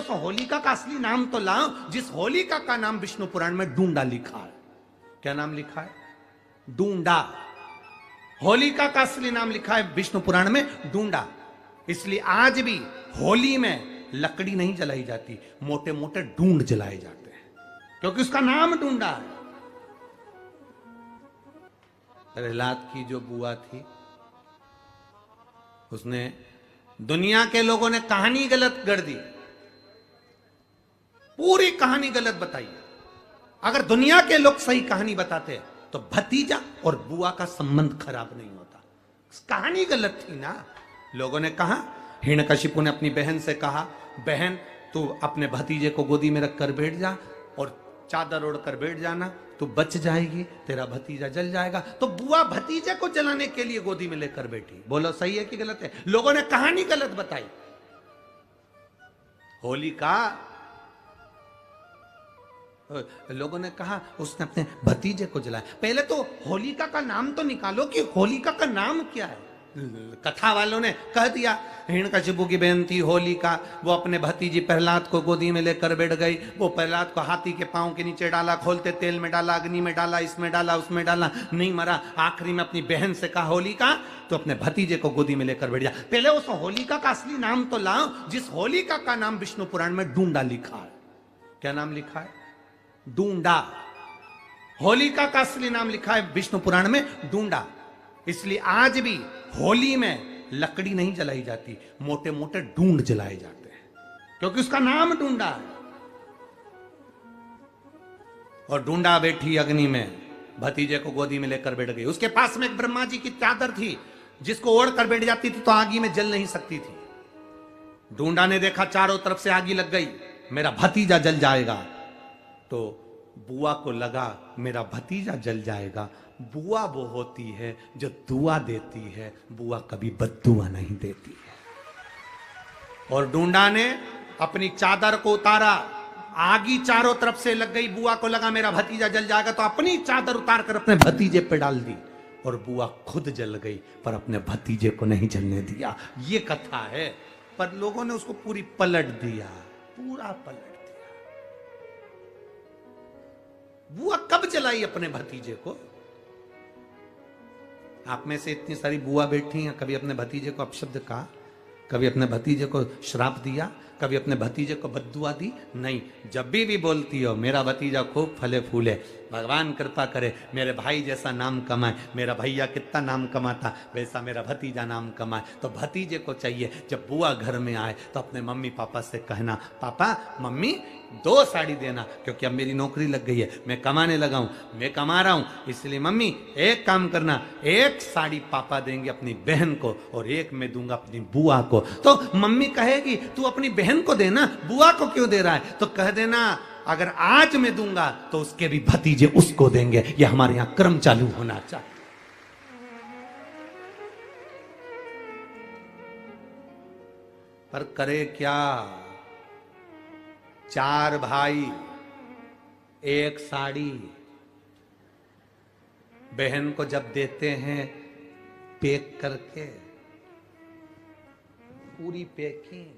उस होलिका का असली नाम तो लाओ, जिस होलिका का नाम विष्णु पुराण में डूंडा लिखा है। क्या नाम लिखा है? डूंडा। होलिका का असली नाम लिखा है विष्णु पुराण में डूंडा। इसलिए आज भी होली में लकड़ी नहीं जलाई जाती, मोटे मोटे डूंड जलाए जाते हैं, क्योंकि उसका नाम डूंडा है। प्रहलाद की जो बुआ थी, उसने दुनिया के लोगों ने कहानी गलत गढ़ दी, पूरी कहानी गलत बताई। अगर दुनिया के लोग सही कहानी बताते तो भतीजा और बुआ का संबंध खराब नहीं होता। कहानी गलत थी ना। लोगों ने कहा, हिरण्यकशिपु ने अपनी बहन से कहा, बहन तू अपने भतीजे को गोदी में रखकर बैठ जा और चादर ओढ़कर बैठ जाना, तू बच जाएगी, तेरा भतीजा जल जाएगा। तो बुआ भतीजे को जलाने के लिए गोदी में लेकर बैठी। बोलो सही है कि गलत है? लोगों ने कहानी गलत बताई। होलिका, लोगों ने कहा उसने अपने भतीजे को जलाया। पहले तो होलिका का नाम तो निकालो कि होलिका का नाम क्या है। कथा वालों ने कह दिया हिरण्यकशिपु की बहन थी होलिका, वो अपने भतीजी प्रहलाद को गोदी में लेकर बैठ गई। वो प्रहलाद को हाथी के पांव के नीचे डाला, खोलते तेल में डाला, अग्नि में डाला, इसमें डाला, उसमें डाला, नहीं मरा। आखिरी में अपनी बहन से कहा, होलिका तो अपने भतीजे को गोदी में लेकर बैठ जा। पहले उस होलिका का असली नाम तो लाओ, जिस होलिका का नाम विष्णु पुराण में डूंडा लिखा है। क्या नाम लिखा है? डूंडा। होलिका का असली नाम लिखा है विष्णु पुराण में डूंडा। इसलिए आज भी होली में लकड़ी नहीं जलाई जाती, मोटे मोटे डूंड जलाए जाते हैं, क्योंकि उसका नाम डूंडा है। और डूंडा बैठी अग्नि में, भतीजे को गोदी में लेकर बैठ गई। उसके पास में एक ब्रह्मा जी की चादर थी, जिसको ओढ़ कर बैठ जाती थी तो आगी में जल नहीं सकती थी। डूंडा ने देखा चारों तरफ से आगी लग गई, मेरा भतीजा जल जाएगा। तो बुआ को लगा मेरा भतीजा जल जाएगा। बुआ वो होती है जो दुआ देती है, बुआ कभी बद्दुआ नहीं देती है। और डूंडा ने अपनी चादर को उतारा, आगी चारों तरफ से लग गई। बुआ को लगा मेरा भतीजा जल जाएगा, तो अपनी चादर उतार कर अपने भतीजे पे डाल दी, और बुआ खुद जल गई पर अपने भतीजे को नहीं जलने दिया। ये कथा है, पर लोगों ने उसको पूरी पलट दिया, पूरा पलट दिया। बुआ कब जलाई अपने भतीजे को? आप में से इतनी सारी बुआ बैठी हैं, कभी अपने भतीजे को अपशब्द कहा? कभी अपने भतीजे को श्राप दिया? कभी अपने भतीजे को बद्दुआ दी? नहीं। जब भी बोलती हो मेरा भतीजा खूब फले फूले, भगवान कृपा करे मेरे भाई जैसा नाम कमाए, मेरा भैया कितना नाम कमाता वैसा मेरा भतीजा नाम कमाए, तो भतीजे को चाहिए जब बुआ घर में आए तो अपने मम्मी पापा से कहना, पापा मम्मी 2 साड़ी देना, क्योंकि अब मेरी नौकरी लग गई है, मैं कमाने लगा हूं, मैं कमा रहा हूं, इसलिए मम्मी एक काम करना, 1 साड़ी पापा देंगे अपनी बहन को और 1 मैं दूंगा अपनी बुआ को। तो मम्मी कहेगी तू अपनी बहन को देना, बुआ को क्यों दे रहा है? तो कह देना अगर आज मैं दूंगा तो उसके भी भतीजे उसको देंगे। ये हमारे यहां क्रम चालू होना चाहिए। पर करे क्या? 4 भाई 1 साड़ी बहन को जब देते हैं पैक करके, पूरी पैकिंग,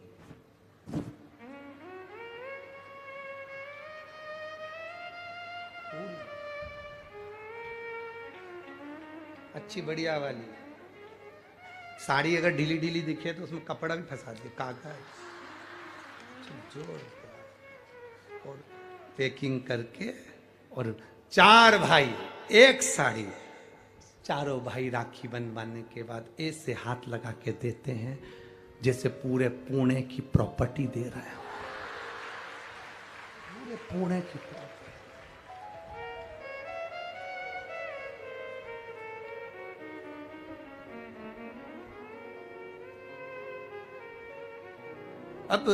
अच्छी बढ़िया वाली साड़ी। अगर ढीली ढीली दिखे तो उसमें कपड़ा भी फंसा दिए, कागज जोड़ और पैकिंग करके, और 4 भाई 1 साड़ी। चारों भाई राखी बंधवाने के बाद ऐसे हाथ लगा के देते हैं जैसे पूरे पुणे की प्रॉपर्टी दे रहा है, पूरे पुणे की प्रॉपर्टी। अब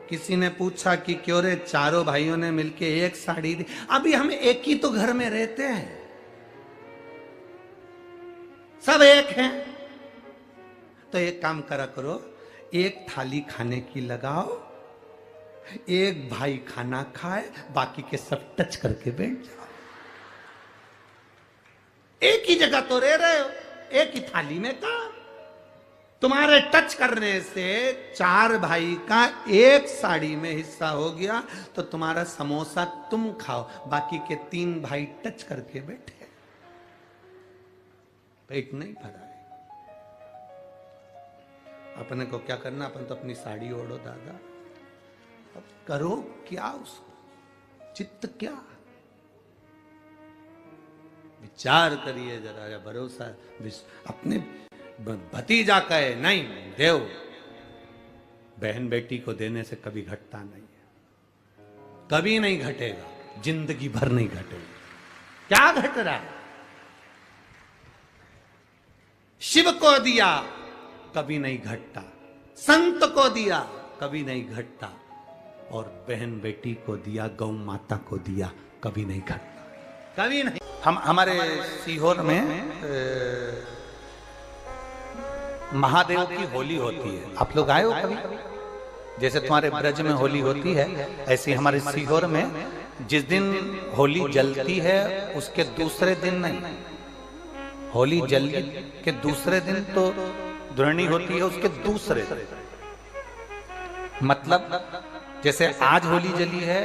किसी ने पूछा कि क्यों रे चारों भाइयों ने मिलके 1 साड़ी दी? अभी हम एक ही तो घर में रहते हैं, सब एक हैं, तो एक काम करा करो, 1 थाली खाने की लगाओ, 1 भाई खाना खाए, बाकी के सब टच करके बैठ जाओ। एक ही जगह तो रह रहे हो, एक ही थाली में काम। तुम्हारे टच करने से 4 भाई का एक साड़ी में हिस्सा हो गया, तो तुम्हारा समोसा तुम खाओ, बाकी के 3 भाई टच करके बैठे, पेट नहीं भरा है। अपने को क्या करना, अपन तो अपनी साड़ी ओढ़ो दादा, अब करो क्या उसको, चित्त क्या, विचार करिए जरा, या भरोसा अपने भतीजा कहे नहीं देव, बहन बेटी को देने से कभी घटता नहीं है, कभी नहीं घटेगा, जिंदगी भर नहीं घटेगा। क्या घट रहा है? शिव को दिया कभी नहीं घटता, संत को दिया कभी नहीं घटता, और बहन बेटी को दिया, गौ माता को दिया, कभी नहीं घटता, कभी नहीं। हमारे सीहोर में महादेव की होली होती है, आप लोग आए हो कभी? जैसे तुम्हारे ब्रज में होली होती है, ऐसे हमारे सीहोर में जिस दिन होली जलती है उसके दूसरे दिन नहीं, होली जल के दूसरे दिन तो द्रोणी होती है, उसके दूसरे दिन, मतलब जैसे आज होली जली है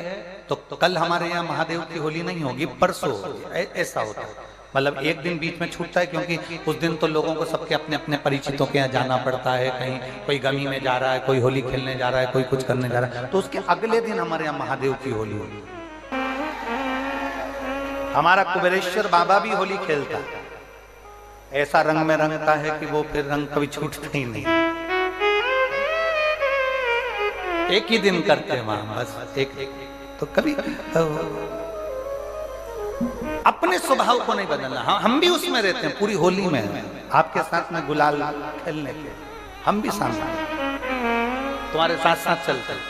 तो कल हमारे यहाँ महादेव की होली नहीं होगी, परसों होगी, ऐसा होता है। मतलब एक दिन बीच में छूटता है, क्योंकि उस दिन तो लोगों को सबके अपने अपने परिचितों के यहाँ जाना पड़ता है, कहीं कोई गमी में जा रहा है, कोई होली खेलने जा रहा है, कोई कुछ करने जा रहा है, तो उसके अगले दिन हमारे यहाँ महादेव की होली होगी। हमारा कुबेरेश्वर बाबा भी होली खेलता है, ऐसा रंग में रंगता है कि वो फिर रंग कभी छूटता ही नहीं, एक ही दिन करते हैं वहां बस, एक तो कभी अपने स्वभाव को नहीं बदलना। हम भी उसमें रहते हैं, पूरी होली में आपके साथ में गुलाल खेलने के, हम भी सामने तुम्हारे साथ साथ चलते हैं,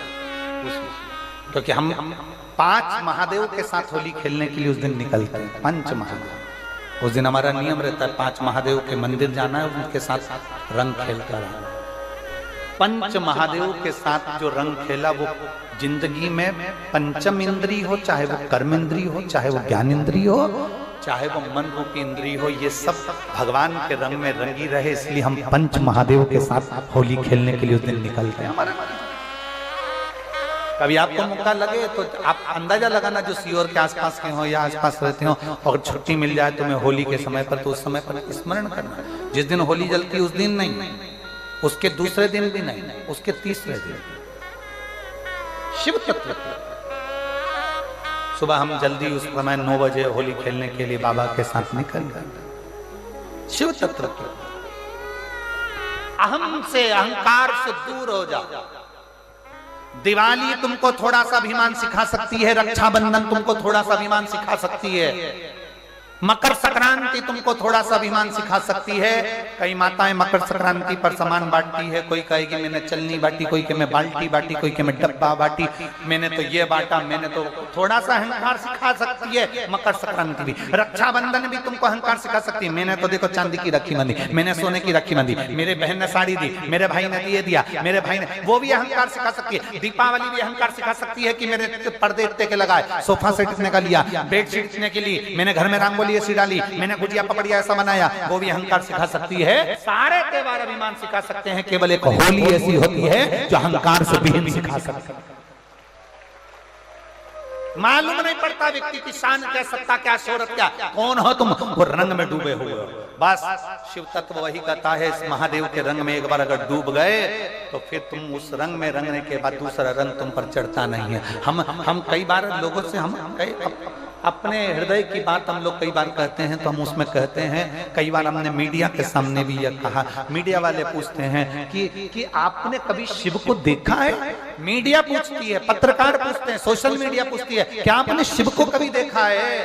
क्योंकि हम 5 महादेव के साथ होली खेलने के लिए उस दिन निकलते हैं, 5 महादेव। उस दिन हमारा नियम रहता है 5 महादेव के मंदिर जाना है, उनके साथ रंग खेलकर आना। 5 महादेव के साथ जो रंग खेला वो जिंदगी में पंचम इंद्री हो, चाहे वो कर्म इंद्री हो, चाहे वो ज्ञान इंद्री हो, चाहे वो मन रूपी इंद्री हो, ये सब भगवान के रंग में रंगी रहे, इसलिए हम 5 महादेव के साथ होली खेलने के लिए उस दिन निकलते हैं। कभी आपको मौका लगे तो आप अंदाजा लगाना, जो सीहोर के आसपास के हो या आसपास रहते हो, और छुट्टी मिल जाए तुम्हें होली के समय पर, तो उस समय पर स्मरण करना, जिस दिन होली जलती उस दिन नहीं, उसके दूसरे दिन भी नहीं, उसके तीसरे दिन। शिव तत्व सुबह हम जल्दी उस समय 9 बजे होली खेलने के लिए बाबा के साथ निकल गए। शिव तत्व, अहम से, अहंकार से दूर हो जाओ। दिवाली तुमको थोड़ा सा अभिमान सिखा सकती है, रक्षाबंधन तुमको थोड़ा सा अभिमान सिखा सकती है, मकर संक्रांति तुमको थोड़ा सा अभिमान सिखा सकती है। कई माताएं मकर संक्रांति पर सामान बांटती है, कोई कहेगी मैंने चलनी बांटी, कोई कहे मैं बाल्टी बांटी, कोई कहे मैं डब्बा बांटी, मैंने तो ये बांटा, मैंने तो, थोड़ा सा अहंकार सिखा सकती है मकर संक्रांति भी। रक्षाबंधन भी तुमको अहंकार सिखा सकती है, मैंने तो देखो चांदी की राखी बांधी, मैंने सोने की राखी बांधी, मेरे बहन ने साड़ी दी, मेरे भाई ने ये दिया, मेरे भाई ने, वो भी अहंकार सिखा सकती है। दीपावली भी अहंकार सिखा सकती है कि मेरे पर्दे इतने के लगाए, सोफा सेट इतने का लिया, बेडशीट इतने के लिए, मैंने घर में रंगोली ऐसी डाली, मैंने गुजिया पपड़िया ऐसा बनाया, वो भी अहंकार सिखा सकती है। सारे त्योहार अभिमान सिखा सकते हैं, केवल एक होली ऐसी होती है जो अहंकार से विहीन सिखा सकती है। मालूम नहीं पड़ता व्यक्ति की शान क्या, सत्ता क्या, शोहरत क्या, कौन हो तुम, वो रंग में डूबे हुए हो। बस शिव तत्व वही कहता है, इस महादेव के रंग में एक बार अगर डूब गए तो फिर तुम उस रंग में रंगने के बाद दूसरा रंग तुम पर चढ़ता नहीं है। हम कई बार लोगों से, हम अपने हृदय की बात हम लोग कई बार कहते हैं, तो हम उसमें कहते हैं, कई बार हमने मीडिया के सामने भी यह कहा, मीडिया वाले पूछते हैं कि आपने कभी शिव को देखा है? मीडिया पूछती है, पत्रकार पूछते हैं, सोशल मीडिया पूछती है, क्या आपने शिव को कभी देखा है?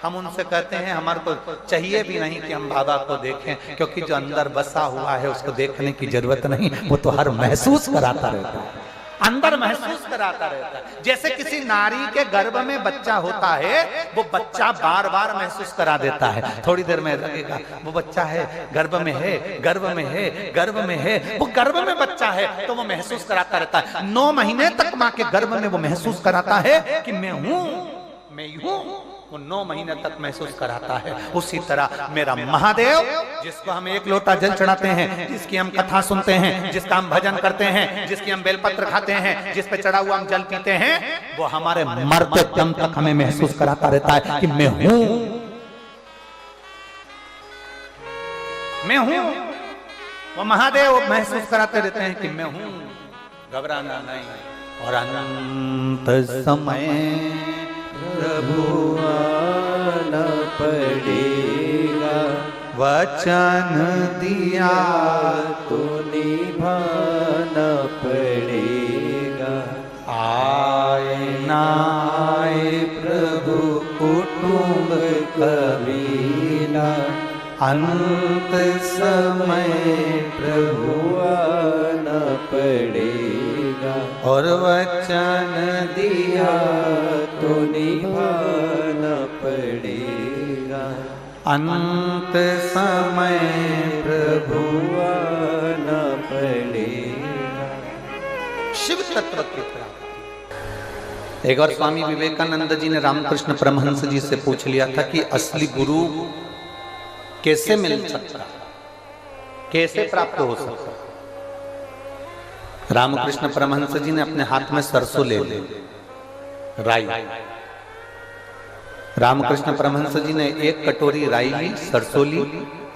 हम उनसे कहते हैं हमारे को चाहिए भी नहीं कि हम बाबा को देखें, क्योंकि जो अंदर बसा हुआ है उसको देखने की जरूरत नहीं, वो तो हर महसूस कराता रहता है, अंदर महसूस कराता रहता है। जैसे किसी नारी के गर्भ में बच्चा होता है, वो बच्चा बार बार महसूस करा देता है, थोड़ी देर में लगेगा वो बच्चा है, गर्भ में है, गर्भ में है, गर्भ में है, वो गर्भ में बच्चा है तो वो महसूस कराता रहता है। 9 महीने तक माँ के गर्भ में वो महसूस कराता है कि मैं हूं, मैं यूं वो 9 महीने तक महसूस कराता है। उसी तरह मेरा महादेव, जिसको हम एक लोटा जल चढ़ाते हैं, जिसकी हम कथा सुनते हैं, जिसका हम भजन करते हैं, जिसकी हम बेलपत्र खाते हैं, जिस पे चढ़ा हुआ हम जल पीते हैं, वो हमारे मरते दम तक हमें महसूस कराता रहता है कि मैं हूं, मैं हूं। वो महादेव महसूस कराते रहते हैं कि मैं हूं, घबराना नहीं। और अनंत समय प्रभु आना पड़ेगा, वचन दिया तो निभाना पड़ेगा। आए ना आए प्रभु कुटुंब कबीला, अंत समय प्रभु आना पड़ेगा। और वचन दिया तो निभाना पड़ेगा। अंत समय प्रभु आना पड़ेगा। शिव तत्व की प्राप्ति। एक बार स्वामी विवेकानंद जी ने रामकृष्ण परमहंस जी से पूछ लिया था कि असली गुरु कैसे मिल सकता, कैसे प्राप्त हो सकता। रामकृष्ण परमहंस जी ने अपने हाथ में सरसों ले ली, राई। रामकृष्ण परमहंस जी ने एक कटोरी राई ली, सरसों ली,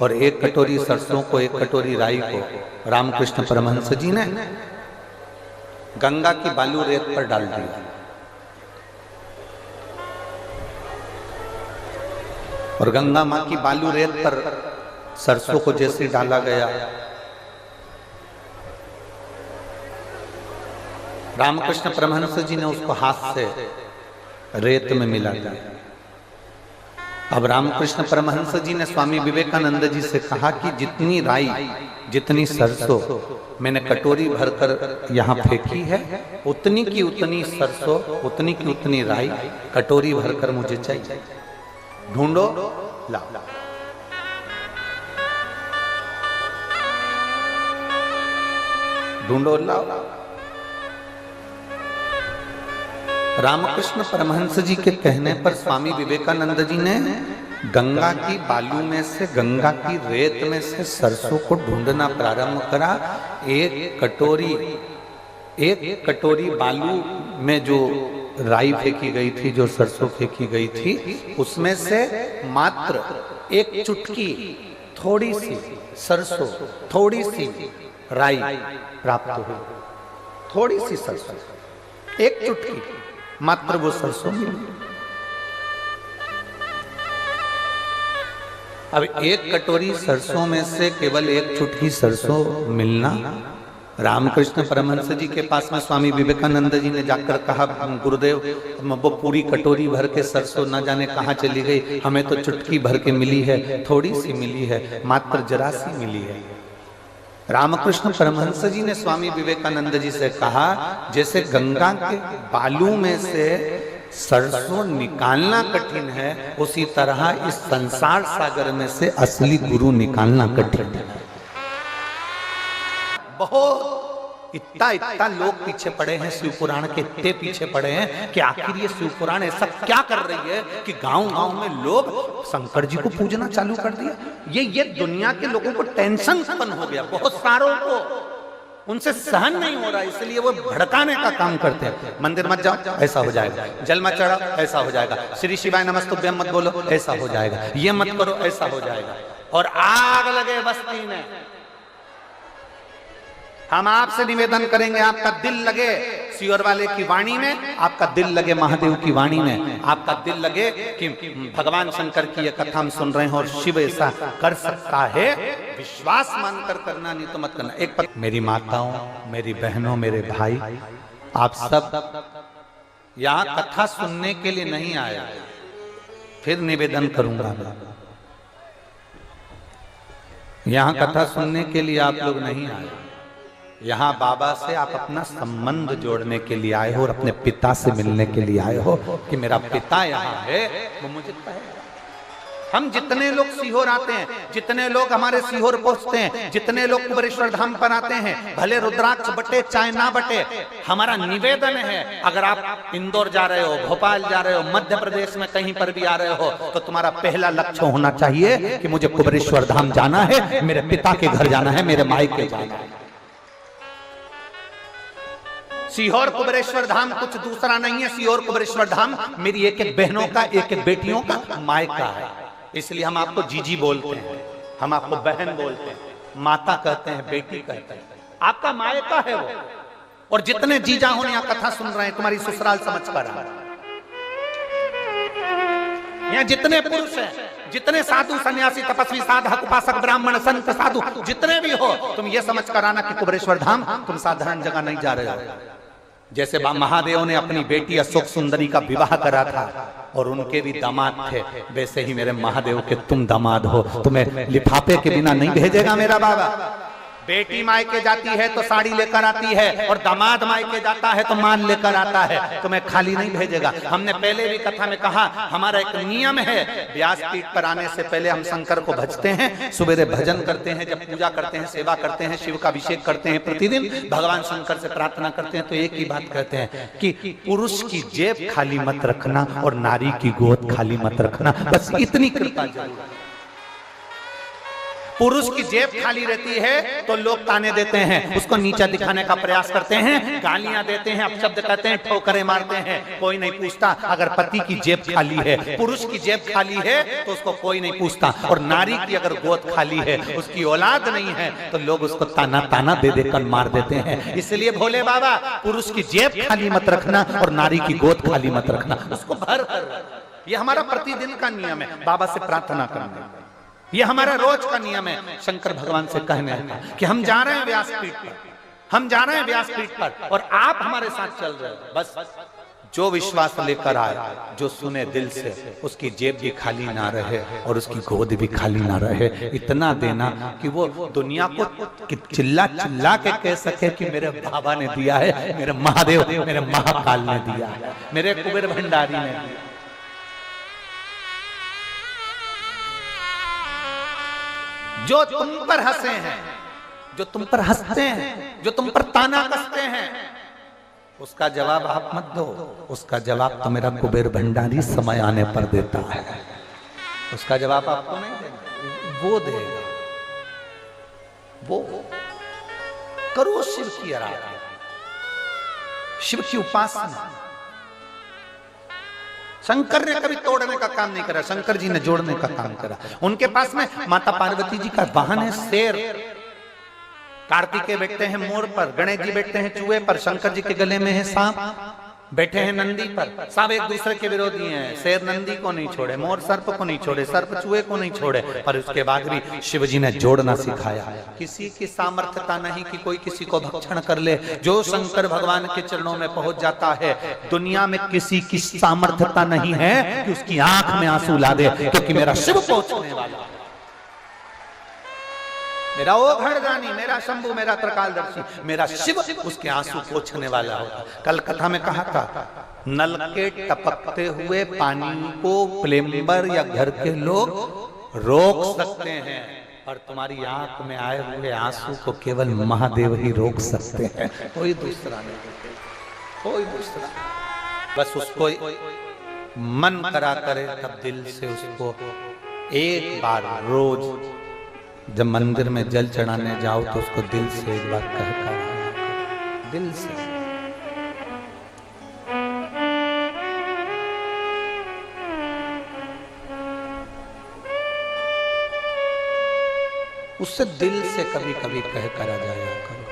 और एक कटोरी सरसों को, एक कटोरी राई को रामकृष्ण परमहंस जी ने गंगा की बालू रेत पर डाल दिया। और गंगा मां की बालू रेत पर सरसों को जैसे डाला गया, रामकृष्ण परमहंस जी ने उसको हाथ से रेत में मिला दिया। अब रामकृष्ण परमहंस जी ने स्वामी विवेकानंद जी से कहा कि जितनी राई, जितनी सरसों मैंने कटोरी भरकर यहाँ फेंकी है, उतनी की उतनी सरसों, उतनी की उतनी राई कटोरी भरकर मुझे चाहिए। ढूंढो, लाओ। ढूंढो, लाओ। रामकृष्ण परमहंस जी के कहने पर स्वामी विवेकानंद जी ने गंगा की बालू में से, गंगा की रेत में से सरसों को ढूंढना प्रारंभ करा। एक कटोरी बालू में जो राई फेंकी गई थी, जो सरसों फेंकी गई थी, उसमें से मात्र एक चुटकी, थोड़ी सी सरसों, थोड़ी सी राई प्राप्त हुई। थोड़ी सी सरसों, एक चुटकी मात्र वो सरसों मिली। अब एक कटोरी सरसों में से केवल एक चुटकी सरसों मिलना, रामकृष्ण परमहंस जी के पास में स्वामी विवेकानंद जी ने जाकर कहा, गुरुदेव वो पूरी कटोरी भर के सरसों न जाने कहाँ चली गई, हमें तो चुटकी भर के मिली है, थोड़ी सी मिली है, मात्र जरा सी मिली है। रामकृष्ण परमहंस जी ने स्वामी विवेकानंद जी से कहा, जैसे गंगा के बालू में से सरसों निकालना कठिन है, उसी तरह इस संसार सागर में से असली गुरु निकालना कठिन है। बहुत इतना लोग पीछे पड़े हैं शिव पुराण के, इतने पीछे पड़े हैं कि आखिर ये शिव पुराण ऐसा क्या कर रही है कि गांव-गांव में लोग शंकर जी को पूजना चालू कर दिया। ये दुनिया के लोगों को टेंशन उत्पन्न हो गया, बहुत सारों को, उनसे सहन नहीं हो रहा, इसलिए वो भड़काने का काम करते हैं। मंदिर मत जाओ, ऐसा हो जाएगा। जल मत चढ़ाओ, ऐसा हो जाएगा। श्री शिवाय नमस्तुभ्यम मत बोलो, ऐसा हो जाएगा। ये मत करो, ऐसा हो जाएगा। और आग लगे बस्ती में। हम आपसे निवेदन करेंगे, आपका दिल लगे सियोर वाले की वाणी में, आपका दिल लगे महादेव की वाणी में, आपका दिल लगे कि भगवान शंकर की ये कथा हम सुन रहे हैं और शिव ऐसा कर सकता है। विश्वास मानकर करना, नहीं तो मत करना। मेरी माताओं, मेरी बहनों, मेरे भाई, आप सब यहाँ कथा सुनने के लिए नहीं आए, फिर निवेदन करूंगा, यहाँ कथा सुनने के लिए आप लोग नहीं आए, यहाँ बाबा से आप अपना संबंध जोड़ने के लिए आए हो और अपने पिता से मिलने के लिए आए हो कि मेरा पिता यहाँ है, वो मुझे कहेगा। हम जितने लोग सीहोर आते हैं, जितने लोग हमारे सीहोर पहुंचते हैं, जितने लोग कुबेरेश्वर धाम पर आते हैं, भले रुद्राक्ष बटे चाहे ना बटे, हमारा निवेदन है, अगर आप इंदौर जा रहे हो, भोपाल जा रहे हो, मध्य प्रदेश में कहीं पर भी आ रहे हो, तो तुम्हारा पहला लक्ष्य होना चाहिए कि मुझे कुबेरेश्वर धाम जाना है, मेरे पिता के घर जाना है, मेरे मायके जाना है। सीहोर कुबेरेश्वर धाम कुछ दूसरा नहीं है। सीहोर कुबेरेश्वर धाम मेरी एक एक बहनों का, एक एक बेटियों का मायका है। इसलिए हम आपको जीजी बोलते हैं, हम आपको बहन बोलते हैं, माता कहते हैं, बेटी कहते हैं, आपका मायका है वो। और जितने जीजा हो यहाँ कथा सुन रहे हैं, तुम्हारी ससुराल समझ कर रहा है। यहाँ जितने पुरुष हैं, जितने साधु सन्यासी तपस्वी साधक उपासक ब्राह्मण संत साधु जितने भी हो, तुम ये समझ कर आना कि कुबेरेश्वर धाम तुम साधारण जगह नहीं जा रहे हो। जैसे महादेव ने अपनी बेटी अशोक सुंदरी का विवाह करा था और उनके भी दामाद थे, वैसे ही मेरे महादेव के तुम दामाद हो। तुम्हें लिफाफे के बिना नहीं भेजेगा मेरा बाबा। बेटी मायके जाती है तो साड़ी लेकर आती है, और दामाद मायके जाता है तो मान लेकर आता है, तुम्हें खाली नहीं भेजेगा। हमने पहले भी कथा में कहा, हमारा एक नियम है, व्यासपीठ पर आने से पहले हम शंकर को भजते हैं, सुबह भजन करते हैं, जब पूजा करते हैं, सेवा करते हैं, शिव का अभिषेक करते हैं, प्रतिदिन भगवान शंकर से प्रार्थना करते हैं, तो एक ही बात कहते हैं कि पुरुष की जेब खाली मत रखना और नारी की गोद खाली मत रखना, बस इतनी कृपा जरूर। पुरुष की जेब खाली रहती है तो लोग ताने देते हैं, उसको नीचा दिखाने का प्रयास करते हैं, गालियां देते हैं, अपशब्द कहते हैं, ठोकरें मारते हैं, कोई नहीं पूछता। अगर पति की जेब खाली है, पुरुष की जेब खाली है, तो उसको कोई नहीं पूछता। और नारी की अगर गोद खाली है, उसकी औलाद नहीं है, तो लोग उसको ताना ताना दे देकर मार देते हैं। इसलिए भोले बाबा, पुरुष की जेब खाली मत रखना और नारी की गोद खाली मत रखना, उसको भर कर। ये हमारा प्रतिदिन का नियम है, बाबा से प्रार्थना करना, ये हमारा रोज का नियम है। शंकर भगवान से कहने का कि हम जा रहे हैं व्यासपीठ पर, हम जा रहे हैं व्यासपीठ पर, और आप हमारे साथ चल रहे हो। बस जो विश्वास लेकर आए, जो सुने दिल से, उसकी जेब भी खाली ना रहे और उसकी गोद भी खाली ना रहे। इतना देना कि वो दुनिया को चिल्ला चिल्ला के कह सके कि मेरे बाबा ने दिया है, मेरे महादेव, मेरे महाकाल ने दिया है, मेरे कुबेर भंडारी ने दिया। जो तुम पर हंसे हैं, जो तुम पर हंसते हैं, जो तुम पर ताना कसते हैं, उसका जवाब आप मत दो, उसका जवाब तो मेरा कुबेर भंडारी समय आने पर देता है। उसका जवाब आपको नहीं देगा, वो देगा। वो करो शिव की आराधना, शिव की उपासना। शंकर ने कभी तोड़ने का काम नहीं करा, शंकर जी ने जोड़ने का काम करा। उनके पास में माता पार्वती जी का वाहन है शेर, कार्तिकेय बैठते हैं मोर पर, गणेश जी बैठते हैं चूहे पर, शंकर जी के गले में है सांप, बैठे हैं नंदी पर। सब एक दूसरे के विरोधी हैं। शेर नंदी को नहीं छोड़े, मोर सर्प को नहीं छोड़े, सर्प चूहे को नहीं छोड़े, पर उसके बाद भी शिव जी ने जोड़ना सिखाया। किसी की सामर्थ्यता नहीं कि कोई किसी को भक्षण कर ले। जो शंकर भगवान के चरणों में पहुंच जाता है, दुनिया में किसी की सामर्थ्यता नहीं है कि उसकी आंख में आंसू ला दे, क्योंकि मेरा शिव पहुंचने वाला, मेरा ओघड़दानी, मेरा शंभु, मेरा त्रिकालदर्शी, मेरा शिव उसके आंसू पोंछने वाला होगा। कल कथा में कहा था, नल के टपकते हुए पानी को प्लम्बर या घर के लोग रोक सकते हैं, और तुम्हारी आंख में आए हुए आंसू को केवल महादेव ही रोक सकते हैं, कोई दूसरा नहीं, कोई दूसरा। बस उसको मन करा करे, तब दिल से उसको एक बार रोज जब मंदिर में जल चढ़ाने जाओ तो उसको दिल से एक बार कहकर, दिल से। उससे दिल से कभी कभी कहकर आ जाया करो।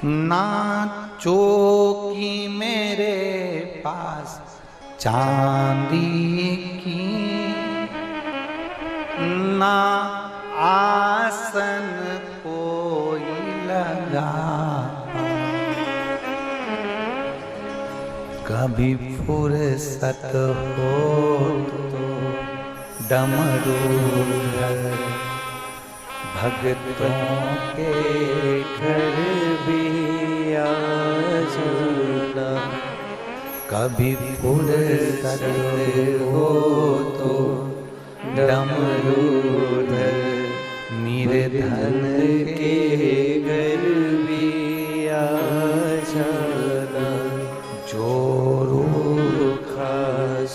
ना चौकी मेरे पास चांदी की, ना आसन कोई लगा, कभी फुर्सत हो तो डमरू भगतों के घर भी आ जा, कभी फुर्सत हो तो डमरूधर निर्धन के घर भी आ जाना। जो रूखा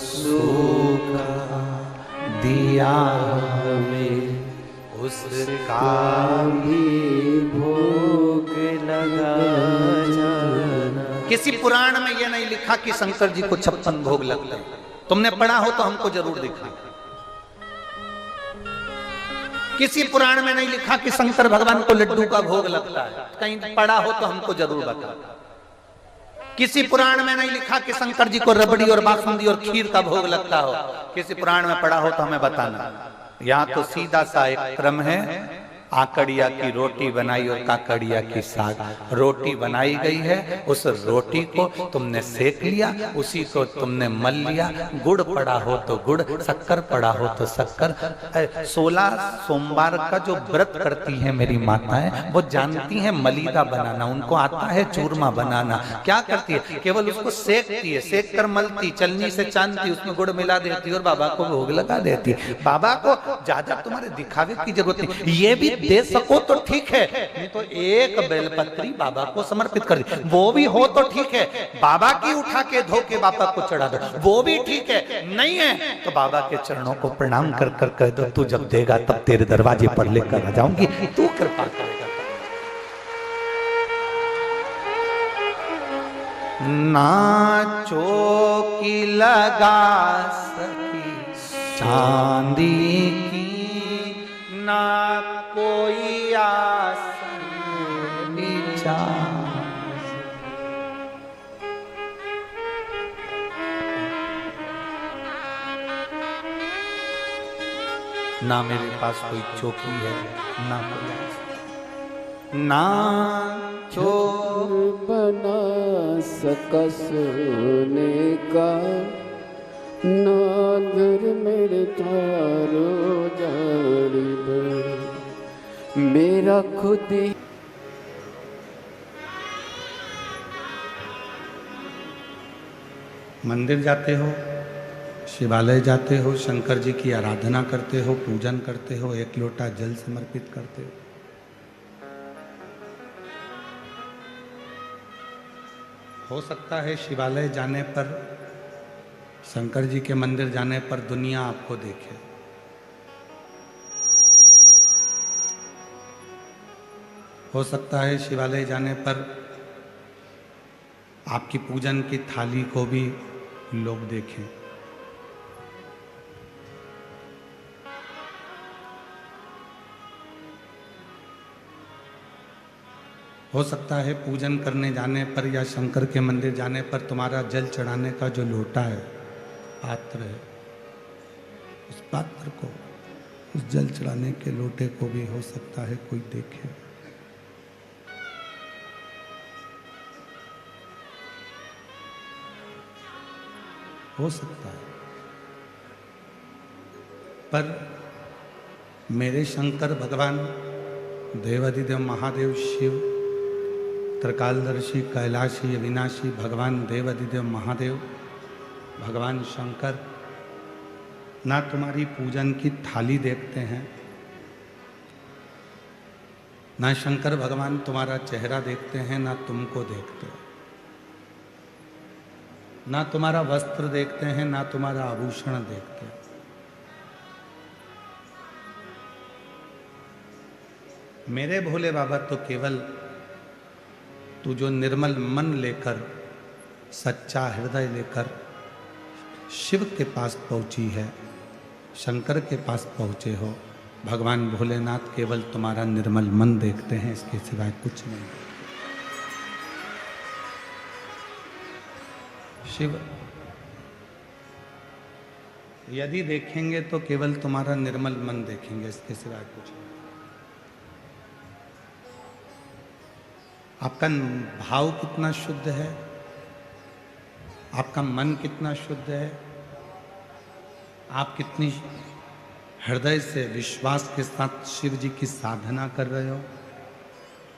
सूखा दिया हमें उसका भी भोग लगा जाना। किसी पुराण में यह नहीं लिखा कि शंकर जी को 56 भोग लगते हैं। तुमने पढ़ा हो तो हमको जरूर दिखा। किसी पुराण में नहीं लिखा कि शंकर भगवान को लड्डू का भोग लगता है। कहीं पढ़ा हो तो हमको जरूर बता। किसी पुराण में नहीं लिखा कि शंकर जी को रबड़ी और बासुंदी और खीर का भोग लगता हो। किसी पुराण में पढ़ा हो तो हमें बताना। यहाँ तो सीधा सा एक क्रम है, आकड़िया की रोटी बनाई और काकड़िया की साग। रोटी बनाई गई है, उस रोटी को तुमने सेक लिया, उसी को तुमने मल लिया। गुड़ पड़ा हो तो गुड़, शक्कर पड़ा हो तो शक्कर। 16 सोमवार का जो व्रत करती है मेरी माताएं, वो जानती हैं मलीदा बनाना, उनको आता है चूरमा बनाना। क्या करती है? केवल उसको सेकती है, सेक कर मलती, चलनी से चांदती, उसमें गुड़ मिला देती और बाबा को भोग लगा देती। बाबा को ज्यादा तुम्हारे दिखावे की जरूरत नहीं। ये भी दे सको तो ठीक है, नहीं तो एक बेलपत्री बाबा को समर्पित कर दी, वो भी हो तो ठीक है। बाबा की उठा के धो के बाबा को चढ़ा दो, वो भी ठीक है। नहीं है तो बाबा के चरणों को प्रणाम कर कर कह दो, तू जब देगा तब तेरे दरवाजे पर लेकर आ जाऊंगी, तू कृपा करेगा। ना चौकी लगा सकी चांदी की, ना कोई आसन विचार, ना मेरे पास कोई चौकी है, ना कोई आसन, ना जो बना सका सोने का, नागर मेरे तारो जाड़ी बड़ी, मेरा खुद ही। मंदिर जाते हो, शिवालय जाते हो, शंकर जी की आराधना करते हो, पूजन करते हो, एक लोटा जल समर्पित करते हो। हो सकता है शिवालय जाने पर, शंकर जी के मंदिर जाने पर दुनिया आपको देखे। हो सकता है शिवालय जाने पर आपकी पूजन की थाली को भी लोग देखें। हो सकता है पूजन करने जाने पर या शंकर के मंदिर जाने पर तुम्हारा जल चढ़ाने का जो लोटा है, पात्र है, उस पात्र को, उस जल चढ़ाने के लोटे को भी हो सकता है कोई देखे। हो सकता है, पर मेरे शंकर भगवान देवाधिदेव महादेव शिव, त्रिकालदर्शी कैलाशी अविनाशी भगवान देवाधिदेव महादेव, भगवान शंकर ना तुम्हारी पूजन की थाली देखते हैं, ना शंकर भगवान तुम्हारा चेहरा देखते हैं, ना तुमको देखते हैं, ना तुम्हारा वस्त्र देखते हैं, ना तुम्हारा आभूषण देखते हैं। मेरे भोले बाबा तो केवल तू जो निर्मल मन लेकर, सच्चा हृदय लेकर शिव के पास पहुंची है, शंकर के पास पहुंचे हो, भगवान भोलेनाथ केवल तुम्हारा निर्मल मन देखते हैं, इसके सिवाय कुछ नहीं। शिव यदि देखेंगे तो केवल तुम्हारा निर्मल मन देखेंगे, इसके सिवाय कुछ नहीं। आपका भाव कितना शुद्ध है, आपका मन कितना शुद्ध है, आप कितनी हृदय से विश्वास के साथ शिव जी की साधना कर रहे हो,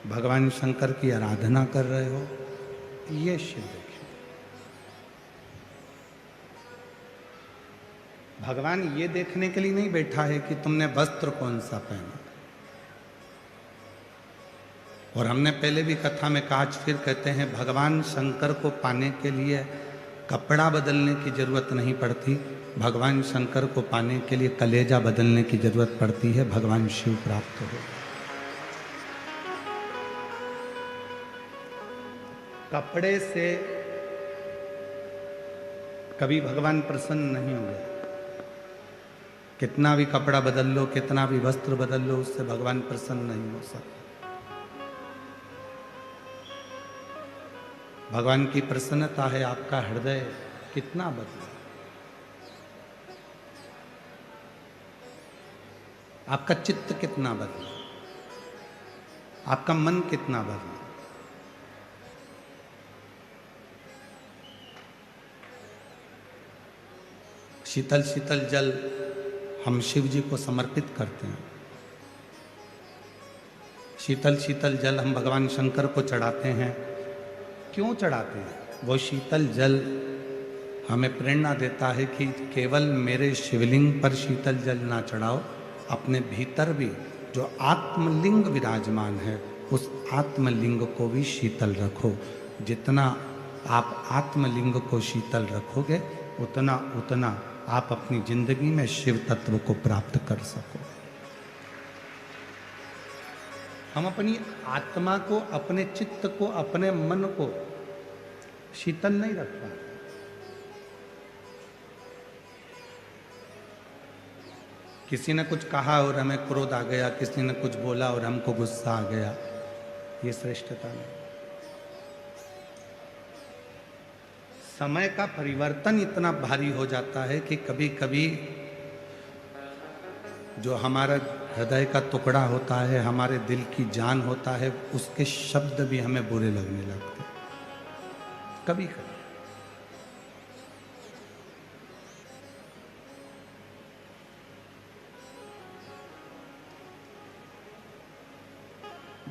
भगवान शंकर की आराधना कर रहे हो, ये शिव देखिए। भगवान ये देखने के लिए नहीं बैठा है कि तुमने वस्त्र कौन सा पहना। और हमने पहले भी कथा में कहा, आज फिर कहते हैं, भगवान शंकर को पाने के लिए कपड़ा बदलने की जरूरत नहीं पड़ती, भगवान शंकर को पाने के लिए कलेजा बदलने की जरूरत पड़ती है, भगवान शिव प्राप्त हो। कपड़े से कभी भगवान प्रसन्न नहीं हुए। कितना भी कपड़ा बदल लो, कितना भी वस्त्र बदल लो, उससे भगवान प्रसन्न नहीं हो सकते। भगवान की प्रसन्नता है आपका हृदय कितना बदला, आपका चित्त कितना बदला, आपका मन कितना बदला। शीतल शीतल जल हम शिव जी को समर्पित करते हैं। शीतल शीतल जल हम भगवान शंकर को चढ़ाते हैं। क्यों चढ़ाते हैं? वो शीतल जल हमें प्रेरणा देता है कि केवल मेरे शिवलिंग पर शीतल जल ना चढ़ाओ, अपने भीतर भी जो आत्मलिंग विराजमान है उस आत्मलिंग को भी शीतल रखो। जितना आप आत्मलिंग को शीतल रखोगे उतना उतना आप अपनी जिंदगी में शिव तत्व को प्राप्त कर सको। हम अपनी आत्मा को, अपने चित्त को, अपने मन को शीतल नहीं रख पाते। किसी ने कुछ कहा और हमें क्रोध आ गया, किसी ने कुछ बोला और हमको गुस्सा आ गया, ये श्रेष्ठता नहीं। समय का परिवर्तन इतना भारी हो जाता है कि कभी कभी जो हमारा हृदय का टुकड़ा होता है, हमारे दिल की जान होता है, उसके शब्द भी हमें बुरे लगने लगते हैं कभी कभी।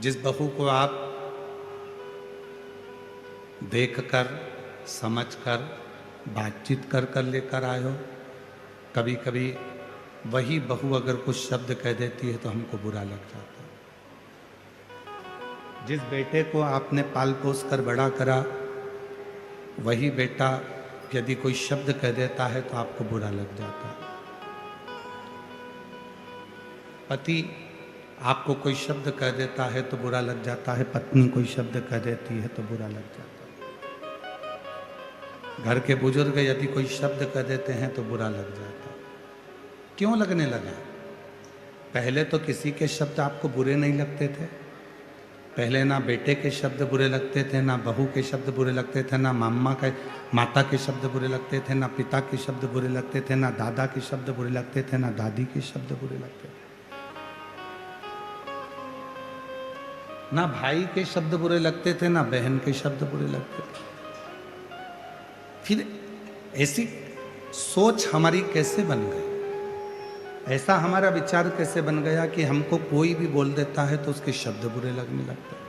जिस बहू को आप देखकर, समझकर, बातचीत कर कर लेकर आए हो, कभी कभी वही बहू अगर कुछ शब्द कह देती है तो हमको बुरा लग जाता है। जिस बेटे को आपने पाल पोस कर बड़ा करा, वही बेटा यदि कोई शब्द कह देता है तो आपको बुरा लग जाता है। पति आपको कोई शब्द कह देता है तो बुरा लग जाता है, पत्नी कोई शब्द कह देती है तो बुरा लग जाता है। घर के बुजुर्ग यदि कोई शब्द कह देते हैं तो बुरा लग जाता है। क्यों लगने लगा? पहले तो किसी के शब्द आपको बुरे नहीं लगते थे। पहले ना बेटे के शब्द बुरे लगते थे, ना बहू के शब्द बुरे लगते थे, ना माता के शब्द बुरे लगते थे, ना पिता के शब्द बुरे लगते थे, ना दादा के शब्द बुरे लगते थे, ना दादी के शब्द बुरे लगते थे, ना भाई के शब्द बुरे लगते थे, ना बहन के शब्द बुरे लगते थे। फिर ऐसी सोच हमारी कैसे बन गई? ऐसा हमारा विचार कैसे बन गया कि हमको कोई भी बोल देता है तो उसके शब्द बुरे लगने लगते हैं?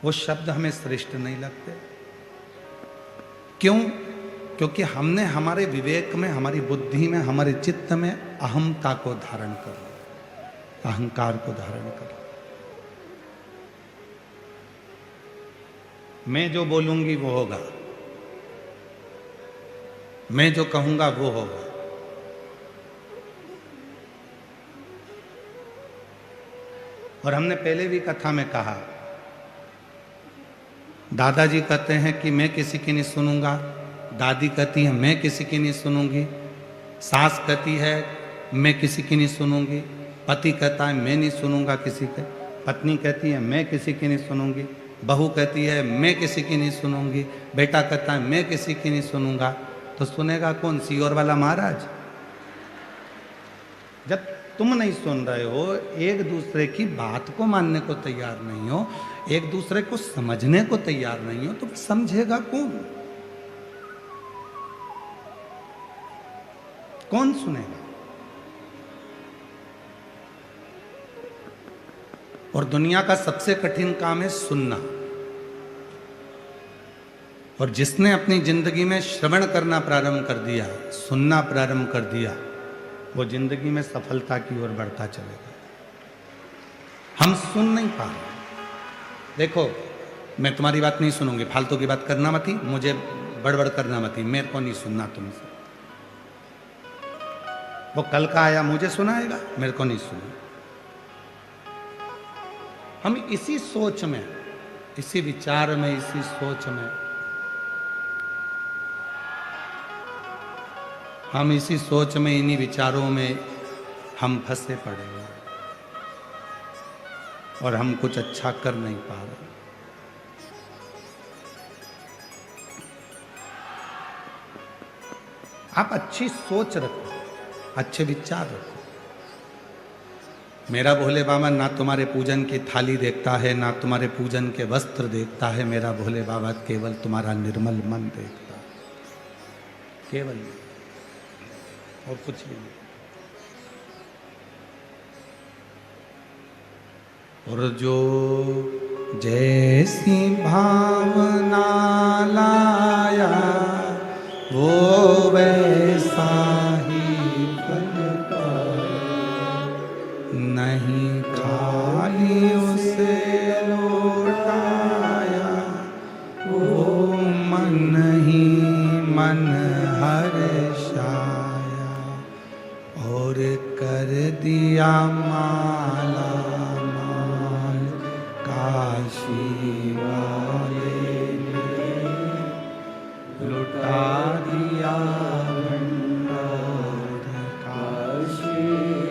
वो शब्द हमें श्रेष्ठ नहीं लगते। क्यों? क्योंकि हमने हमारे विवेक में, हमारी बुद्धि में, हमारे चित्त में अहमता को धारण कर लिया, अहंकार को धारण कर लिया। मैं जो बोलूंगी वो होगा, मैं जो कहूंगा वो होगा। और हमने पहले भी कथा में कहा, दादाजी कहते हैं कि मैं किसी की नहीं सुनूंगा, दादी कहती है मैं किसी की नहीं सुनूंगी, सास कहती है मैं किसी की नहीं सुनूंगी, पति कहता है मैं नहीं सुनूंगा किसी के, पत्नी कहती है मैं किसी की नहीं सुनूंगी, बहू कहती है मैं किसी की नहीं सुनूंगी, बेटा कहता है मैं किसी की नहीं सुनूंगा। तो सुनेगा कौन? सीओर वाला महाराज। जब तुम नहीं सुन रहे हो, एक दूसरे की बात को मानने को तैयार नहीं हो, एक दूसरे को समझने को तैयार नहीं हो, तो समझेगा कौन? कौन सुनेगा? और दुनिया का सबसे कठिन काम है सुनना। और जिसने अपनी जिंदगी में श्रवण करना प्रारंभ कर दिया, सुनना प्रारंभ कर दिया, वो जिंदगी में सफलता की ओर बढ़ता चलेगा। हम सुन नहीं पा रहे। देखो, मैं तुम्हारी बात नहीं सुनूंगी, फालतू की बात करना मती, मुझे बड़बड़ करना मती, मेरे को नहीं सुनना तुमसे। वो कल का आया मुझे सुनाएगा, मेरे को नहीं सुना। हम इसी सोच में, इसी विचार में, इसी सोच में, हम इसी सोच में, इन्हीं विचारों में हम फंसे पड़े हैं और हम कुछ अच्छा कर नहीं पा रहे। आप अच्छी सोच रखो, अच्छे विचार रखो। मेरा भोले बाबा ना तुम्हारे पूजन की थाली देखता है, ना तुम्हारे पूजन के वस्त्र देखता है। मेरा भोले बाबा केवल तुम्हारा निर्मल मन देखता है, केवल, और कुछ भी नहीं। और जो जैसी भावना लाया वो वैसा ही फल पाए, नहीं खाली उसे लौटाया वो मन ही मन हर्षाया, और कर दिया माला माल काशी वाले ने, लुटा दिया भंडार काशी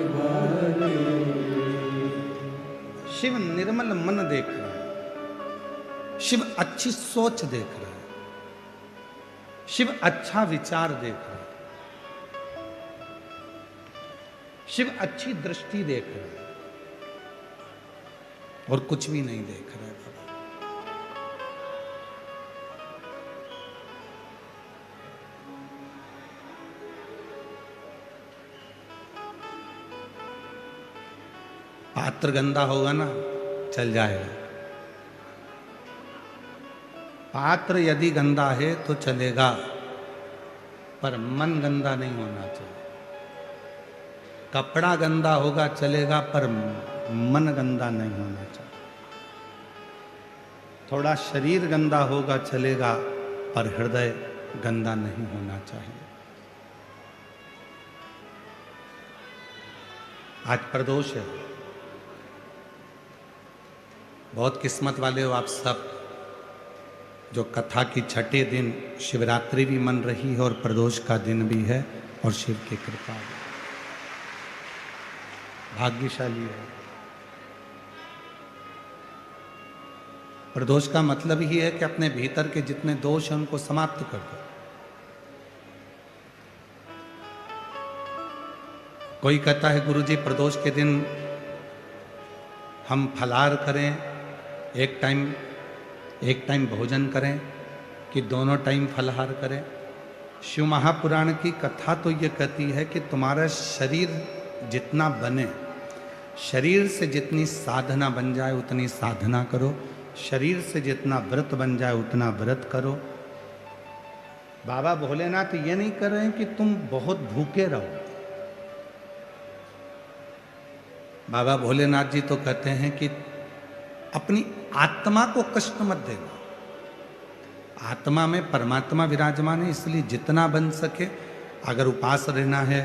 वाले। शिव निर्मल मन देख रहा है, शिव अच्छी सोच देख रहा है, शिव अच्छा विचार देख रहा है, शिव अच्छी दृष्टि देख रहा है, और कुछ भी नहीं देख रहा है। पात्र गंदा होगा ना, चल जाएगा। पात्र यदि गंदा है तो चलेगा, पर मन गंदा नहीं होना चाहिए। कपड़ा गंदा होगा चलेगा, पर मन गंदा नहीं होना चाहिए। थोड़ा शरीर गंदा होगा चलेगा, पर हृदय गंदा नहीं होना चाहिए। आज प्रदोष है, बहुत किस्मत वाले हो आप सब, जो कथा की छठे दिन शिवरात्रि भी मन रही है और प्रदोष का दिन भी है, और शिव की कृपा है, भाग्यशाली है। प्रदोष का मतलब ही है कि अपने भीतर के जितने दोष हैं उनको समाप्त कर दो। कोई कहता है गुरुजी प्रदोष के दिन हम फलाहार करें, एक टाइम भोजन करें, कि दोनों टाइम फलाहार करें। शिव महापुराण की कथा तो ये कहती है कि तुम्हारा शरीर जितना बने, शरीर से जितनी साधना बन जाए उतनी साधना करो, शरीर से जितना व्रत बन जाए उतना व्रत करो। बाबा भोलेनाथ ये नहीं कर रहे हैं कि तुम बहुत भूखे रहो। बाबा भोलेनाथ जी तो कहते हैं कि अपनी आत्मा को कष्ट मत देना। आत्मा में परमात्मा विराजमान है, इसलिए जितना बन सके, अगर उपास रहना है,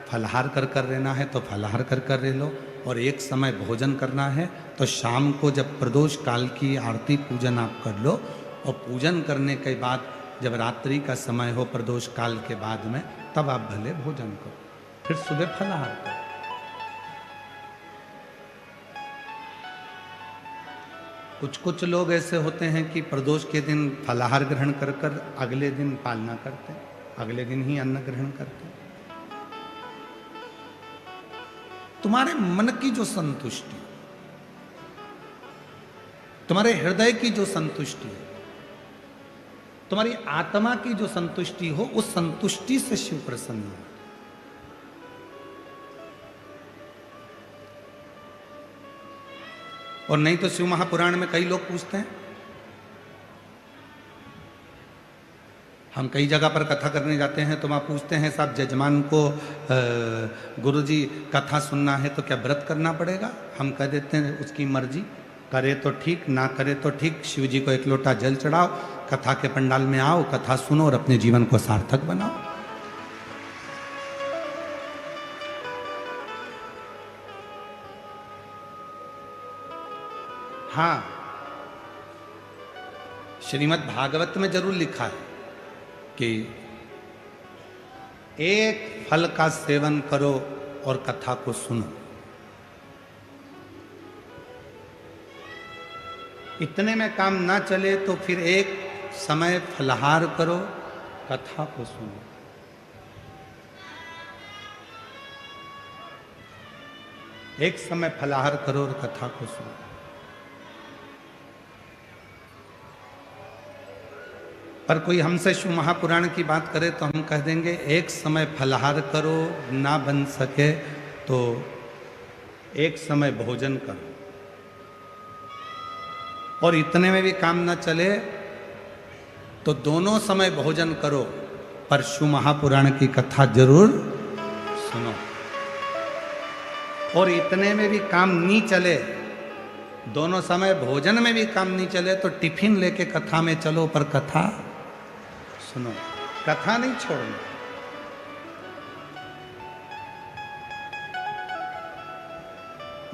फलाहार कर रहना है तो फलाहार कर रह लो, और एक समय भोजन करना है तो शाम को जब प्रदोष काल की आरती पूजन आप कर लो, और पूजन करने के बाद जब रात्रि का समय हो प्रदोष काल के बाद में, तब आप भले भोजन करो, फिर सुबह फलाहार करो। कुछ लोग ऐसे होते हैं कि प्रदोष के दिन फलाहार ग्रहण कर अगले दिन पालना करते हैं, अगले दिन ही अन्न ग्रहण करते हैं। तुम्हारे मन की जो संतुष्टि, तुम्हारे हृदय की जो संतुष्टि है, तुम्हारी आत्मा की जो संतुष्टि हो, उस संतुष्टि से शिव प्रसन्न हो। और नहीं तो शिव महापुराण में कई लोग पूछते हैं हम कई जगह पर कथा करने जाते हैं तो वहाँ पूछते हैं साहब जजमान को गुरुजी कथा सुनना है तो क्या व्रत करना पड़ेगा? हम कह देते हैं उसकी मर्जी, करे तो ठीक, ना करे तो ठीक। शिव जी को एक लोटा जल चढ़ाओ, कथा के पंडाल में आओ, कथा सुनो और अपने जीवन को सार्थक बनाओ। हाँ, श्रीमद् भागवत में जरूर लिखा है कि एक फल का सेवन करो और कथा को सुनो। इतने में काम ना चले तो फिर एक समय फलहार करो, कथा को सुनो। एक समय फलहार करो और कथा को सुनो। पर कोई हमसे शिव महापुराण की बात करे तो हम कह देंगे एक समय फलहार करो, ना बन सके तो एक समय भोजन करो। और इतने में भी काम ना चले तो दोनों समय भोजन करो, पर शिव महापुराण की कथा जरूर सुनो। और इतने में भी काम नहीं चले, दोनों समय भोजन में भी काम नहीं चले तो टिफिन लेके कथा में चलो, पर कथा सुनो, कथा नहीं छोड़ना।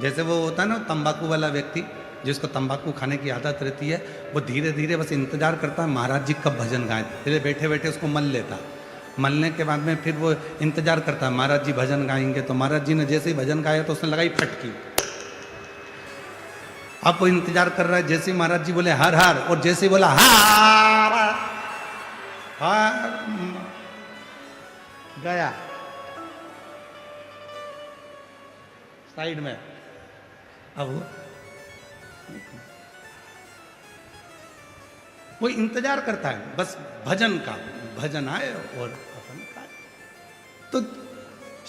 जैसे वो होता है ना तंबाकू वाला व्यक्ति, जिसको तंबाकू खाने की आदत रहती है, वो धीरे धीरे बस इंतजार करता है महाराज जी कब भजन गाएं। फिर बैठे बैठे उसको मल लेता, मलने के बाद में फिर वो इंतजार करता है महाराज जी भजन गाएंगे। तो महाराज जी ने जैसे ही भजन गाया तो उसने लगाई फटकी। अब वो इंतजार कर रहा है, जैसे ही महाराज जी बोले हर हर, और जैसे ही बोला हार हार, गया साइड में। अब वो इंतजार करता है बस भजन का, भजन आए और अपन खाए। तो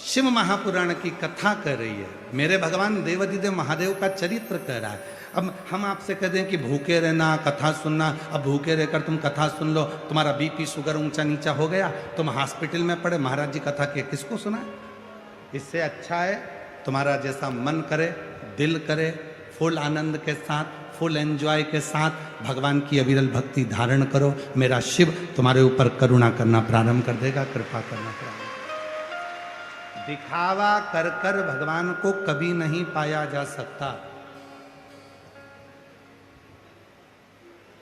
शिव महापुराण की कथा कर रही है, मेरे भगवान देवाधिदेव महादेव का चरित्र कह रहा है। अब हम आपसे कह दें कि भूखे रहना, कथा सुनना, अब भूखे रहकर तुम कथा सुन लो, तुम्हारा बीपी शुगर ऊंचा नीचा हो गया, तुम हॉस्पिटल में पड़े, महाराज जी कथा के किसको सुनाए? इससे अच्छा है तुम्हारा जैसा मन करे, दिल करे, फुल आनंद के साथ, फुल एंजॉय के साथ भगवान की अविरल भक्ति धारण करो। मेरा शिव तुम्हारे ऊपर करुणा करना प्रारंभ कर देगा, कृपा करना प्रारंभ। दिखावा कर कर भगवान को कभी नहीं पाया जा सकता।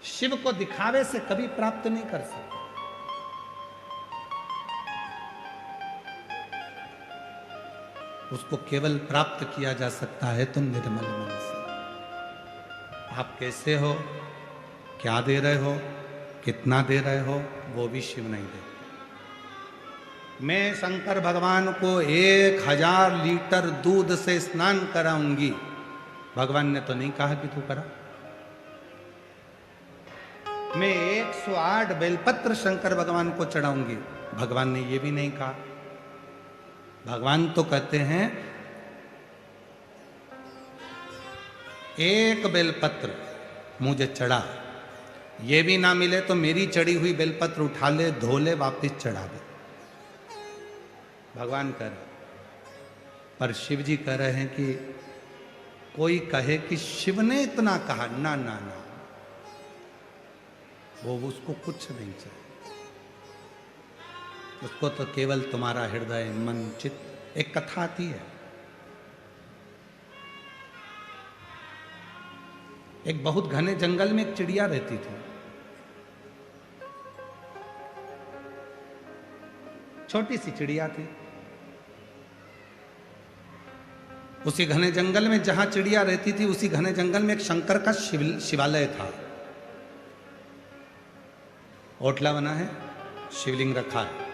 शिव को दिखावे से कभी प्राप्त नहीं कर सकते। उसको केवल प्राप्त किया जा सकता है तो निर्मल मन से। आप कैसे हो, क्या दे रहे हो, कितना दे रहे हो, वो भी शिव नहीं देते। मैं शंकर भगवान को 1000 लीटर दूध से स्नान कराऊंगी, भगवान ने तो नहीं कहा कि तू करा। मैं 108 बेलपत्र शंकर भगवान को चढ़ाऊंगी, भगवान ने ये भी नहीं कहा। भगवान तो कहते हैं एक बेलपत्र मुझे चढ़ा, ये भी ना मिले तो मेरी चढ़ी हुई बेलपत्र उठा ले, धो ले, वापिस चढ़ा दे। भगवान कह रहे, पर शिव जी कह रहे हैं कि कोई कहे कि शिव ने इतना कहा, ना ना ना, वो उसको कुछ नहीं चाहिए। उसको तो केवल तुम्हारा हृदय, मन, चित्त। एक कथा आती है, एक बहुत घने जंगल में एक चिड़िया रहती थी। छोटी सी चिड़िया थी। उसी घने जंगल में जहां चिड़िया रहती थी, उसी घने जंगल में एक शंकर का शिवालय था। ओटला बना है, शिवलिंग रखा है।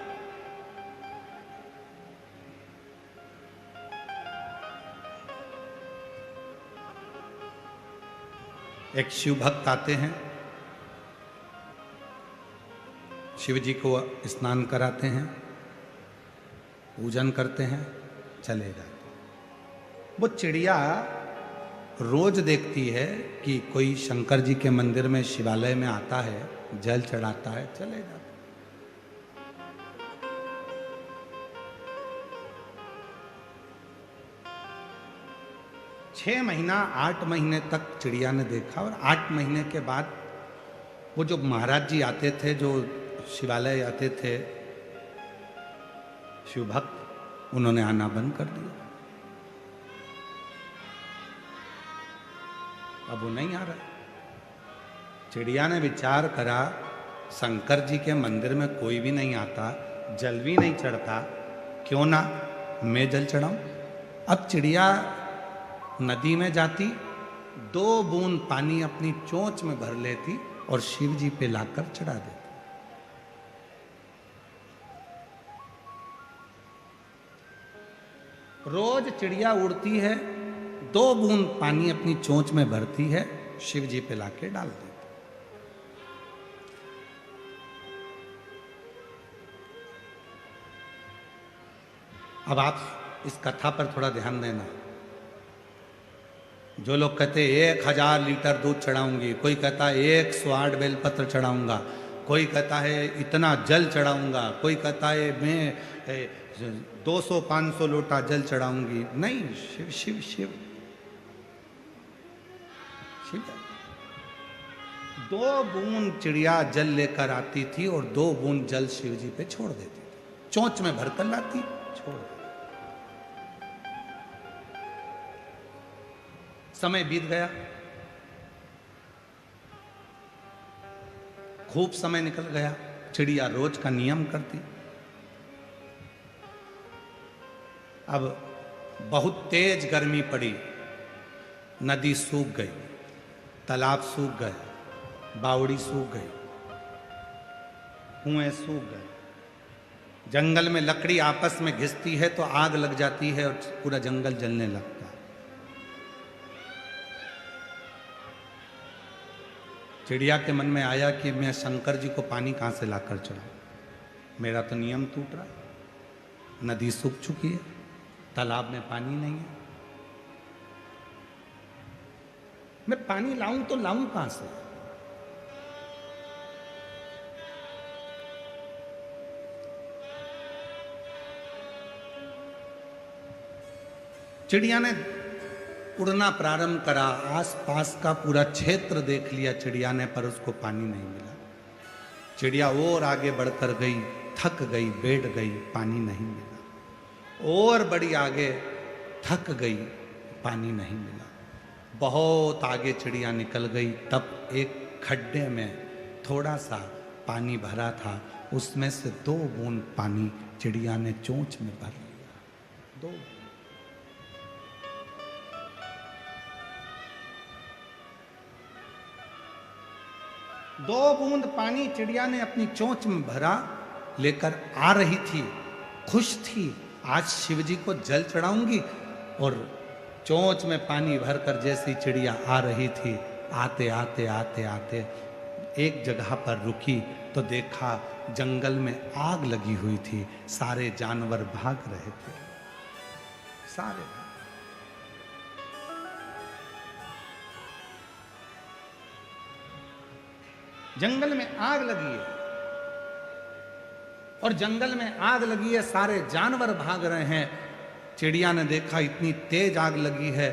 एक शिव भक्त आते हैं, शिव जी को स्नान कराते हैं, पूजन करते हैं, चले जाते हैं। वो चिड़िया रोज देखती है कि कोई शंकर जी के मंदिर में, शिवालय में आता है, जल चढ़ाता है, चले जाते हैं। 6 महीना 8 महीने तक चिड़िया ने देखा, और 8 महीने के बाद वो जो महाराज जी आते थे, जो शिवालय आते थे शिव भक्त, उन्होंने आना बंद कर दिया। अब वो नहीं आ रहा। चिड़िया ने विचार करा, शंकर जी के मंदिर में कोई भी नहीं आता, जल भी नहीं चढ़ता, क्यों ना मैं जल चढ़ाऊं। अब चिड़िया नदी में जाती, 2 बूंद पानी अपनी चोंच में भर लेती और शिव जी पे लाकर चढ़ा देती। रोज चिड़िया उड़ती है, 2 बूंद पानी अपनी चोंच में भरती है, शिव जी पे लाके डाल देती। अब आप इस कथा पर थोड़ा ध्यान देना। जो लोग कहते 1000 लीटर दूध चढ़ाऊंगी, कोई कहता है 108 बेलपत्र चढ़ाऊंगा, कोई कहता है इतना जल चढ़ाऊंगा, कोई कहता है मैं 200-500 लोटा जल चढ़ाऊंगी। नहीं, शिव शिव शिव शिव। 2 बूंद चिड़िया जल लेकर आती थी और 2 बूंद जल शिव जी पे छोड़ देती थी, चोंच में भरकर लाती, छोड़ देती। समय बीत गया, खूब समय निकल गया। चिड़िया रोज का नियम करती। अब बहुत तेज गर्मी पड़ी, नदी सूख गई, तालाब सूख गए, बावड़ी सूख गई, कुएं सूख गए। जंगल में लकड़ी आपस में घिसती है तो आग लग जाती है और पूरा जंगल जलने लगता है। चिड़िया के मन में आया कि मैं शंकर जी को पानी कहां से लाकर चढ़ाऊं, मेरा तो नियम टूट रहा है। नदी सूख चुकी है, तालाब में पानी नहीं है, मैं पानी लाऊं तो लाऊं कहां से। चिड़िया ने उड़ना प्रारंभ करा, आसपास का पूरा क्षेत्र देख लिया चिड़िया ने, पर उसको पानी नहीं मिला। चिड़िया और आगे बढ़कर गई, थक गई, बैठ गई, पानी नहीं मिला। और बड़ी आगे थक गई, पानी नहीं मिला। बहुत आगे चिड़िया निकल गई, तब एक खड्डे में थोड़ा सा पानी भरा था, उसमें से 2 बूंद पानी चिड़िया ने चोंच में भर लिया। 2 बूंद पानी चिड़िया ने अपनी चोंच में भरा, लेकर आ रही थी, खुश थी, आज शिव जी को जल चढ़ाऊंगी। और चोंच में पानी भरकर जैसी चिड़िया आ रही थी, आते आते आते आते एक जगह पर रुकी तो देखा जंगल में आग लगी हुई थी, सारे जानवर भाग रहे थे, सारे। जंगल में आग लगी है, और जंगल में आग लगी है, सारे जानवर भाग रहे हैं। चिड़िया ने देखा इतनी तेज आग लगी है,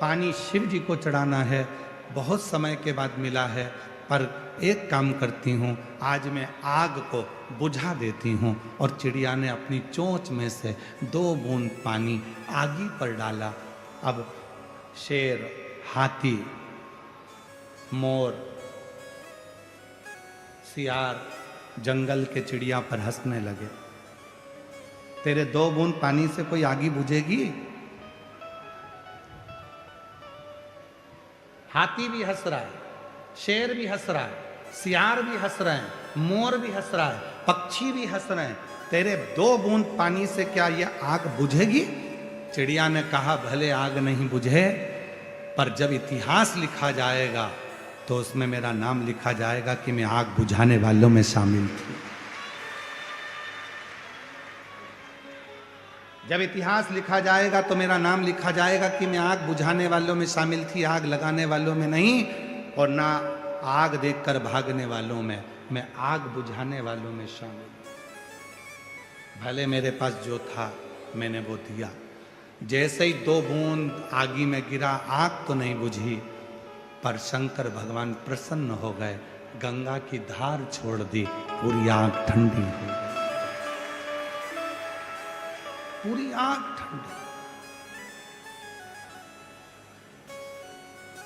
पानी शिव जी को चढ़ाना है, बहुत समय के बाद मिला है, पर एक काम करती हूँ, आज मैं आग को बुझा देती हूँ। और चिड़िया ने अपनी चोंच में से 2 बूंद पानी आगी पर डाला। अब शेर, हाथी, मोर, सियार जंगल के चिड़िया पर हंसने लगे। तेरे 2 बूंद पानी से कोई आगी बुझेगी? हाथी भी हंस रहा है, शेर भी हंस रहा है, सियार भी हंस रहे हैं, मोर भी हंस रहा है, पक्षी भी हंस रहे हैं। तेरे 2 बूंद पानी से क्या यह आग बुझेगी? चिड़िया ने कहा, भले आग नहीं बुझे, पर जब इतिहास लिखा जाएगा तो उसमें मेरा नाम लिखा जाएगा कि मैं आग बुझाने वालों में शामिल थी। जब इतिहास लिखा जाएगा तो मेरा नाम लिखा जाएगा कि मैं आग बुझाने वालों में शामिल थी, आग लगाने वालों में नहीं, और ना आग देखकर भागने वालों में, मैं आग बुझाने वालों में शामिल। भले मेरे पास जो था मैंने वो दिया, जैसे ही 2 बूंद आगी में गिरा, आग तो नहीं बुझी, पर शंकर भगवान प्रसन्न हो गए, गंगा की धार छोड़ दी, पूरी आग ठंडी हो गई, पूरी आग ठंडी।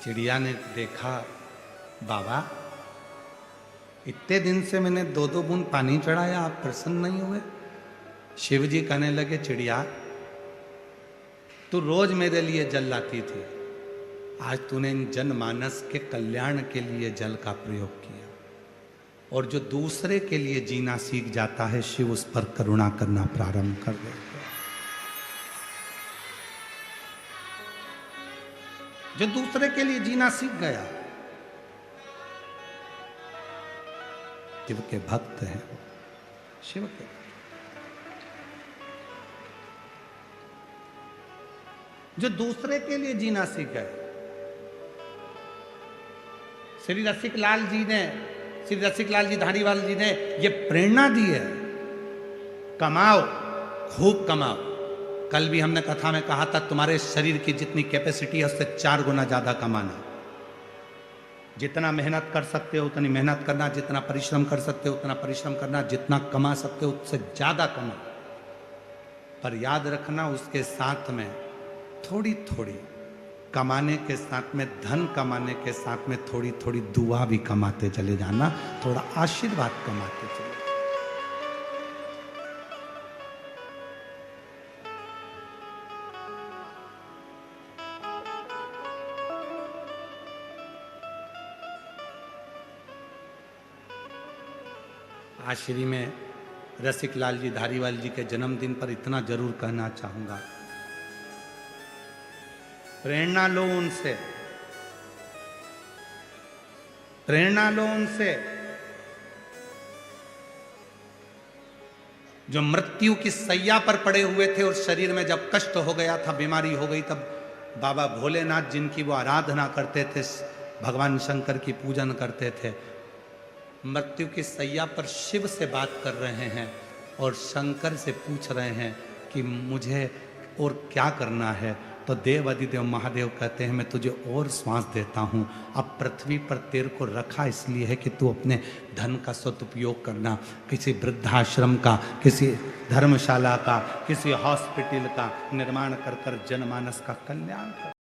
चिड़िया ने देखा, बाबा इतने दिन से मैंने 2-2 बूंद पानी चढ़ाया, आप प्रसन्न नहीं हुए? शिव जी कहने लगे, चिड़िया तू रोज मेरे लिए जल लाती थी, आज तूने इन जनमानस के कल्याण के लिए जल का प्रयोग किया, और जो दूसरे के लिए जीना सीख जाता है, शिव उस पर करुणा करना प्रारंभ कर देते हैं। जो दूसरे के लिए जीना सीख गया, शिव के भक्त हैं वो, शिव के। जो दूसरे के लिए जीना सीख गए, श्री रसिकलाल जी धारीवाल जी ने ये प्रेरणा दी है, कमाओ, खूब कमाओ। कल भी हमने कथा में कहा था, तुम्हारे शरीर की जितनी कैपेसिटी है उससे 4 गुना ज्यादा कमाना। जितना मेहनत कर सकते हो उतनी मेहनत करना, जितना परिश्रम कर सकते हो उतना परिश्रम करना, जितना कमा सकते हो उससे ज्यादा कमा। पर याद रखना, उसके साथ में थोड़ी थोड़ी कमाने के साथ में, धन कमाने के साथ में थोड़ी थोड़ी दुआ भी कमाते चले जाना, थोड़ा आशीर्वाद कमाते चले। आज श्री में रसिकलाल जी धारीवाल जी के जन्मदिन पर इतना जरूर कहना चाहूंगा, प्रेरणा लो उनसे, प्रेरणा लो उनसे। जो मृत्यु की सैया पर पड़े हुए थे और शरीर में जब कष्ट हो गया था, बीमारी हो गई, तब बाबा भोलेनाथ जिनकी वो आराधना करते थे, भगवान शंकर की पूजन करते थे, मृत्यु की सैया पर शिव से बात कर रहे हैं और शंकर से पूछ रहे हैं कि मुझे और क्या करना है। तो देव अधिदेव महादेव कहते हैं, मैं तुझे और श्वास देता हूँ। अब पृथ्वी पर तेरे को रखा इसलिए है कि तू अपने धन का सदुपयोग करना, किसी वृद्धाश्रम का, किसी धर्मशाला का, किसी हॉस्पिटल का निर्माण कर कर जनमानस का कल्याण कर।